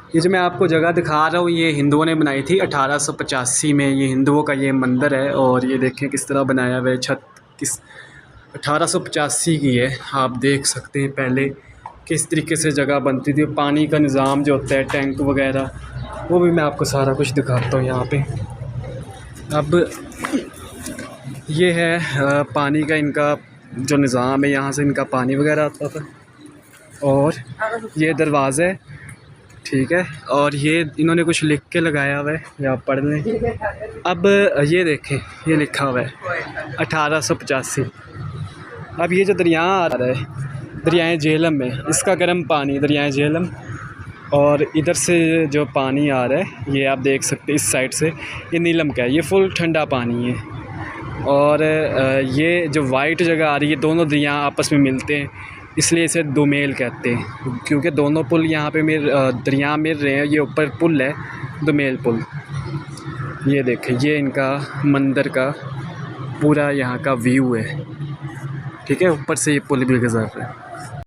ये जो मैं आपको जगह दिखा रहा हूँ ये हिंदुओं ने बनाई थी 1885 में। ये हिंदुओं का ये मंदिर है और ये देखें किस तरह बनाया हुआ है। छत किस 1885 की है। आप देख सकते हैं पहले किस तरीके से जगह बनती थी। पानी का निज़ाम जो होता है, टैंक वगैरह, वो भी मैं आपको सारा कुछ दिखाता हूँ यहाँ पे। अब ये है पानी का इनका जो निज़ाम है, यहाँ से इनका पानी वगैरह आता था। और ये दरवाज़ा है, ठीक है। और ये इन्होंने कुछ लिख के लगाया हुआ है, या आप पढ़ लें। अब ये देखें, ये लिखा हुआ है 1885। अब ये जो दरिया आ रहा है, दरियाए झेलम में, इसका गर्म पानी दरियाए झेलम, और इधर से जो पानी आ रहा है ये आप देख सकते हैं इस साइड से, ये नीलम का है। ये फुल ठंडा पानी है। और ये जो वाइट जगह आ रही है, दोनों दरिया आपस में मिलते हैं, इसलिए इसे दुमेल कहते हैं, क्योंकि दोनों पुल यहाँ पे दरिया मिल रहे हैं। ये ऊपर पुल है, दुमेल पुल। ये देखें, ये इनका मंदिर का पूरा यहाँ का व्यू है, ठीक है। ऊपर से ये पुल भी गुजर रहा है।